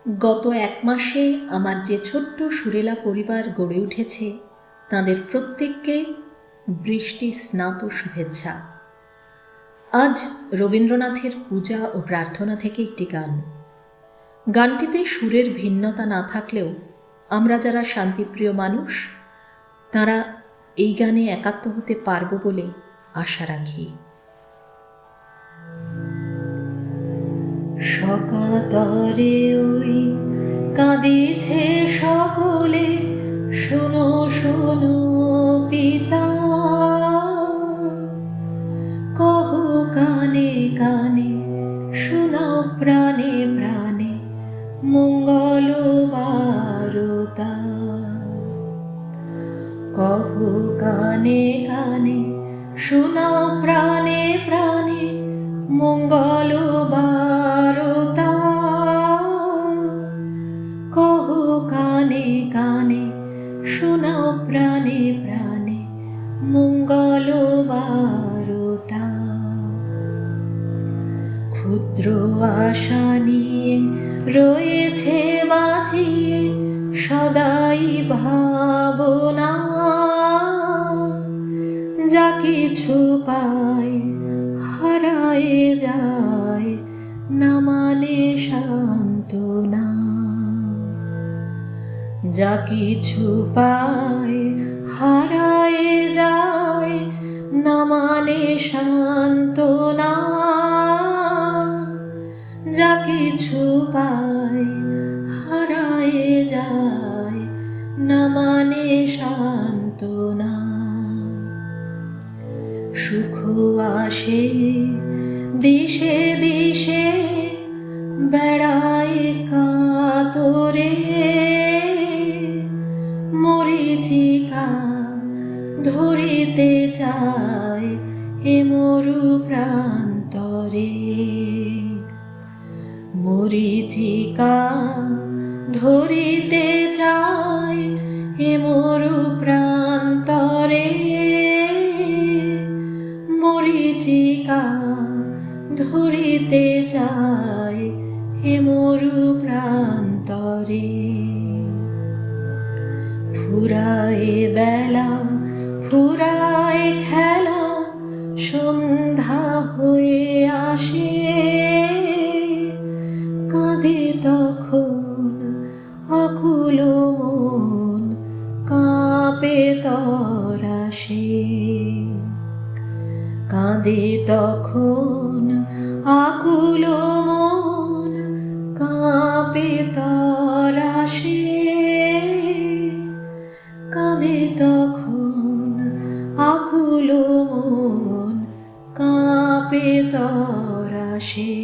গত এক মাসে আমার যে ছোট্ট সুরেলা পরিবার গড়ে উঠেছে তাদের প্রত্যেককে বৃষ্টি স্নাত শুভেচ্ছা। আজ রবীন্দ্রনাথের পূজা ও প্রার্থনা থেকে একটি গান। গানটিতে সুরের ভিন্নতা না থাকলেও আমরা যারা শান্তিপ্রিয় মানুষ তারা এই গানে একাত্ম হতে পারব বলে আশা রাখি। সকাতরে ওই কাঁদিছে সকলে, শোনো শোনো পিতা, কহ কানে কানে, শোনাও প্রাণে প্রাণে, মঙ্গল বারতা। কহ কানে কানে, শোনাও প্রাণে প্রাণে, মঙ্গল বারতা। কহ কানে কানে, শোনাও প্রাণে প্রাণে, মঙ্গল বারতা। ক্ষুদ্র আশা নিয়ে রয়েছে বাঁচিয়ে সদাই ভাবনা, যা কিছু পায় হারায়ে যায়, না মানে সান্ত্বনা। যা কিছু পায় হারায়ে যায়, না মানে সান্ত্বনা। যা কিছু পায় হারায়ে যায়, না মানে সান্ত্বনা। সুখ আসে দিশে দিশে, বেড়ায় কাতরে, মরীচিকা ধরিতে চায় এ মরু প্রান্তরে। মরীচিকা ধরিতে চায় এ মরু প্রান্তরে। মরীচিকা ধরিতে চায় এ মরু প্রান্তরে। ফুরায় বেলা ফুরায় খেলা, সন্ধ্যা হয়ে আসে, কাঁদে তখন আকুল মন, কাঁপে তরাসে। কাঁদে তখন আকুল মন, কাঁপে তরাসে। কাঁদে তখন আকুল মন, কাঁপে তরাসে।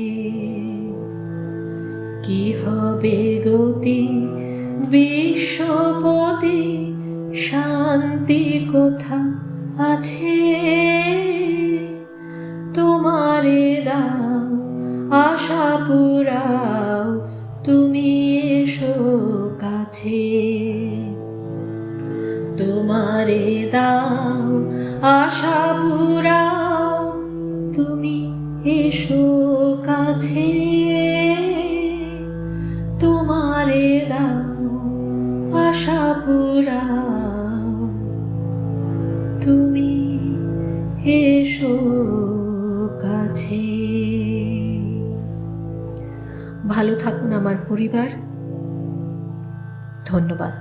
কি হবে গতি বিশ্বপতি, শান্তি কোথা আছে? তোমারে দাও আশা পুরাও, তুমি এসো কাছে। তোমারে দাও আশা পুরাও, তুমি এসো কাছে। তোমারে দাও আশা পুরাও, তুমি এসো কাছে। ভালো থাকুন আমার পরিবার। ধন্যবাদ।